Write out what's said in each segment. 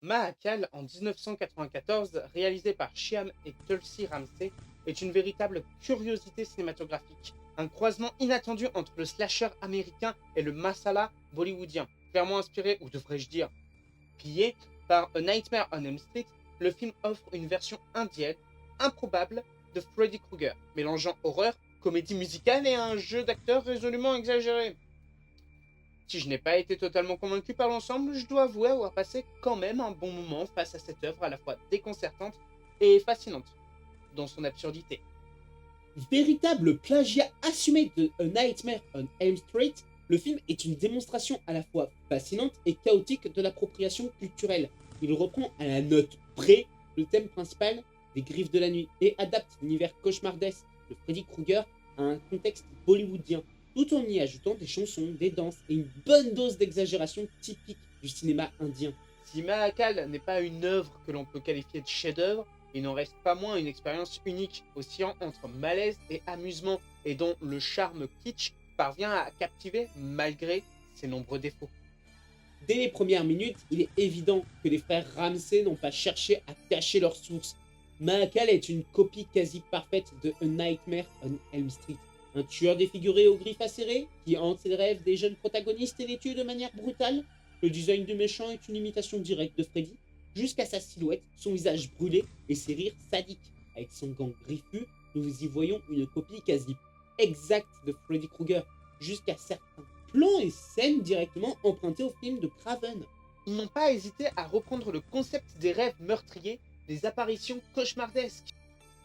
Mahakal en 1994, réalisé par Shyam et Tulsi Ramsey, est une véritable curiosité cinématographique. Un croisement inattendu entre le slasher américain et le masala bollywoodien. Clairement inspiré, ou devrais-je dire, pillé, par A Nightmare on Elm Street, le film offre une version indienne, improbable, de Freddy Krueger, mélangeant horreur, comédie musicale et un jeu d'acteurs résolument exagéré. Si je n'ai pas été totalement convaincu par l'ensemble, je dois avouer avoir passé quand même un bon moment face à cette œuvre à la fois déconcertante et fascinante dans son absurdité. Véritable plagiat assumé de A Nightmare on Elm Street, le film est une démonstration à la fois fascinante et chaotique de l'appropriation culturelle. Il reprend à la note près le thème principal des Griffes de la Nuit et adapte l'univers cauchemardesque de Freddy Krueger à un contexte bollywoodien, tout en y ajoutant des chansons, des danses et une bonne dose d'exagération typique du cinéma indien. Si Mahakal n'est pas une œuvre que l'on peut qualifier de chef-d'œuvre, il n'en reste pas moins une expérience unique, oscillant entre malaise et amusement, et dont le charme kitsch parvient à captiver malgré ses nombreux défauts. Dès les premières minutes, il est évident que les frères Ramsey n'ont pas cherché à cacher leur source. Mahakal est une copie quasi parfaite de A Nightmare on Elm Street, un tueur défiguré aux griffes acérées qui hante les rêves des jeunes protagonistes et les tue de manière brutale. Le design du méchant est une imitation directe de Freddy, jusqu'à sa silhouette, son visage brûlé et ses rires sadiques. Avec son gant griffu, nous y voyons une copie quasi exacte de Freddy Krueger, jusqu'à certains plans et scènes directement empruntés au film de Craven. Ils n'ont pas hésité à reprendre le concept des rêves meurtriers, des apparitions cauchemardesques.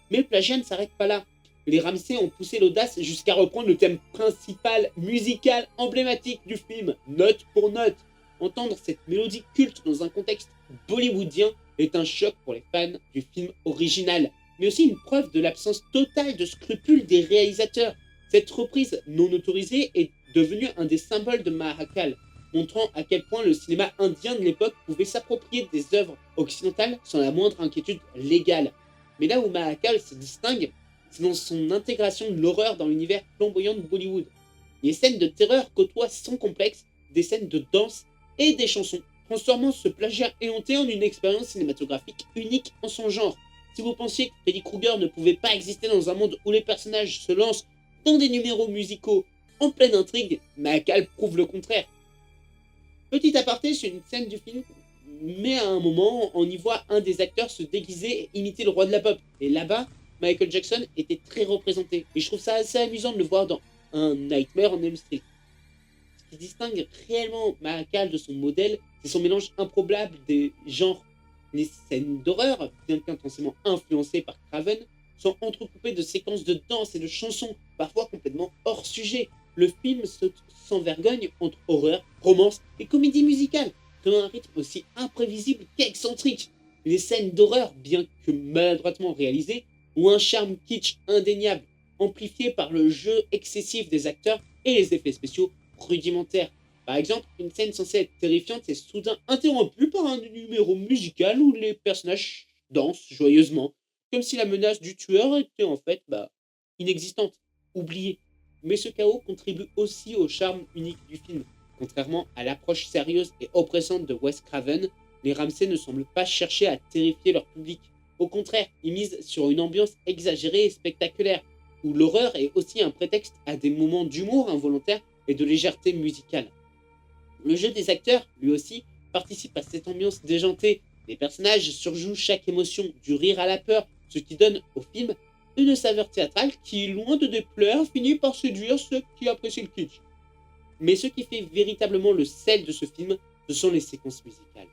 Mais le plagiat ne s'arrête pas là. Les Ramsey ont poussé l'audace jusqu'à reprendre le thème principal musical emblématique du film, note pour note. Entendre cette mélodie culte dans un contexte bollywoodien est un choc pour les fans du film original, mais aussi une preuve de l'absence totale de scrupules des réalisateurs. Cette reprise non autorisée est devenue un des symboles de Mahakal, montrant à quel point le cinéma indien de l'époque pouvait s'approprier des œuvres occidentales sans la moindre inquiétude légale. Mais là où Mahakal se distingue, c'est dans son intégration de l'horreur dans l'univers flamboyant de Bollywood. Les scènes de terreur côtoient sans complexe des scènes de danse et des chansons, transformant ce plagiat éhonté en une expérience cinématographique unique en son genre. Si vous pensiez que Freddy Krueger ne pouvait pas exister dans un monde où les personnages se lancent dans des numéros musicaux en pleine intrigue, Mahakal prouve le contraire. Petit aparté sur une scène du film, mais à un moment, on y voit un des acteurs se déguiser et imiter le roi de la pop. Et là-bas, Michael Jackson était très représenté. Et je trouve ça assez amusant de le voir dans un Nightmare on Elm Street. Ce qui distingue réellement Mahakal de son modèle, c'est son mélange improbable des genres. Les scènes d'horreur, bien qu'intensément influencées par Craven, sont entrecoupées de séquences de danse et de chansons, parfois complètement hors sujet. Le film saute sans vergogne entre horreur, romance et comédie musicale, créant un rythme aussi imprévisible qu'excentrique. Les scènes d'horreur, bien que maladroitement réalisées, ont un charme kitsch indéniable, amplifié par le jeu excessif des acteurs et les effets spéciaux rudimentaires. Par exemple, une scène censée être terrifiante est soudain interrompue par un numéro musical où les personnages dansent joyeusement, comme si la menace du tueur était en fait inexistante, oubliée. Mais ce chaos contribue aussi au charme unique du film. Contrairement à l'approche sérieuse et oppressante de Wes Craven, les Ramsey ne semblent pas chercher à terrifier leur public. Au contraire, ils misent sur une ambiance exagérée et spectaculaire, où l'horreur est aussi un prétexte à des moments d'humour involontaire et de légèreté musicale. Le jeu des acteurs, lui aussi, participe à cette ambiance déjantée. Les personnages surjouent chaque émotion, du rire à la peur, ce qui donne au film une saveur théâtrale qui, loin de déplaire, finit par séduire ceux qui apprécient le kitsch. Mais ce qui fait véritablement le sel de ce film, ce sont les séquences musicales.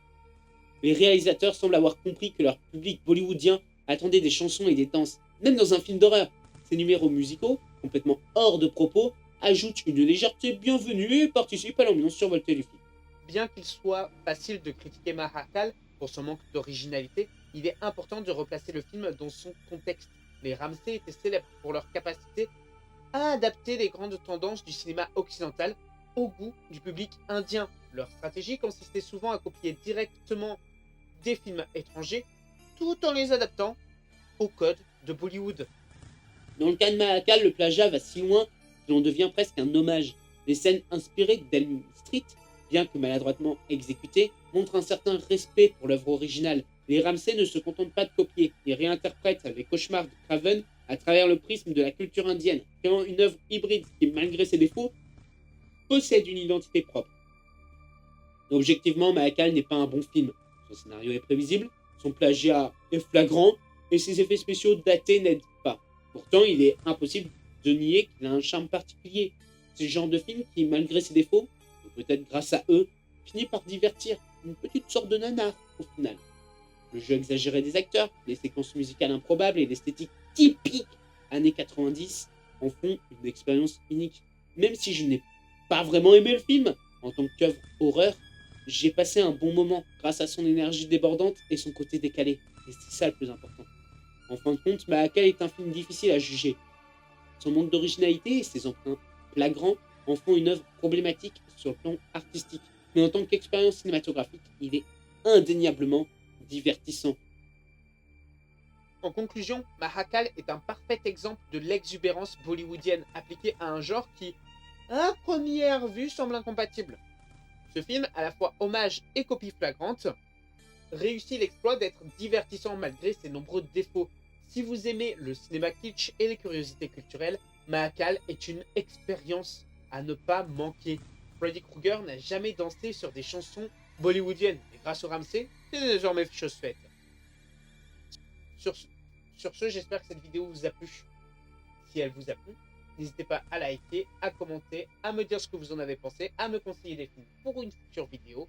Les réalisateurs semblent avoir compris que leur public bollywoodien attendait des chansons et des danses, même dans un film d'horreur. Ces numéros musicaux, complètement hors de propos, ajoutent une légèreté bienvenue et participent à l'ambiance survoltée du film. Bien qu'il soit facile de critiquer Mahakal pour son manque d'originalité, il est important de replacer le film dans son contexte. Les Ramsey étaient célèbres pour leur capacité à adapter les grandes tendances du cinéma occidental au goût du public indien. Leur stratégie consistait souvent à copier directement des films étrangers tout en les adaptant au code de Bollywood. Dans le cas de Mahakal, le plagiat va si loin que l'on devient presque un hommage. Les scènes inspirées d'Elm Street, bien que maladroitement exécutées, montre un certain respect pour l'œuvre originale. Les Ramsay ne se contentent pas de copier, ils réinterprètent les cauchemars de Craven à travers le prisme de la culture indienne, créant une œuvre hybride qui, malgré ses défauts, possède une identité propre. Objectivement, Mahakal n'est pas un bon film. Son scénario est prévisible, son plagiat est flagrant, et ses effets spéciaux datés n'aident pas. Pourtant, il est impossible de nier qu'il a un charme particulier. C'est le genre de film qui, malgré ses défauts, ou peut-être grâce à eux, finit par divertir. Une petite sorte de nanar, au final. Le jeu exagéré des acteurs, les séquences musicales improbables et l'esthétique typique années 90 en font une expérience unique. Même si je n'ai pas vraiment aimé le film, en tant qu'œuvre horreur, j'ai passé un bon moment grâce à son énergie débordante et son côté décalé. Et c'est ça le plus important. En fin de compte, Mahakal est un film difficile à juger. Son manque d'originalité et ses emprunts flagrants en font une œuvre problématique sur le plan artistique. Mais en tant qu'expérience cinématographique, il est indéniablement divertissant. En conclusion, Mahakal est un parfait exemple de l'exubérance bollywoodienne appliquée à un genre qui, à première vue, semble incompatible. Ce film, à la fois hommage et copie flagrante, réussit l'exploit d'être divertissant malgré ses nombreux défauts. Si vous aimez le cinéma kitsch et les curiosités culturelles, Mahakal est une expérience à ne pas manquer. Freddy Krueger n'a jamais dansé sur des chansons bollywoodiennes, et grâce au Ramsay, c'est désormais chose faite. Sur ce, j'espère que cette vidéo vous a plu. Si elle vous a plu, n'hésitez pas à liker, à commenter, à me dire ce que vous en avez pensé, à me conseiller des films pour une future vidéo.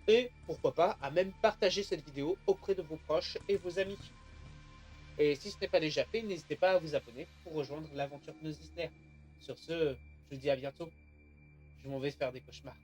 Et pourquoi pas, à même partager cette vidéo auprès de vos proches et vos amis. Et si ce n'est pas déjà fait, n'hésitez pas à vous abonner pour rejoindre l'aventure Nosisner. Sur ce, je vous dis à bientôt. Je m'en vais faire des cauchemars.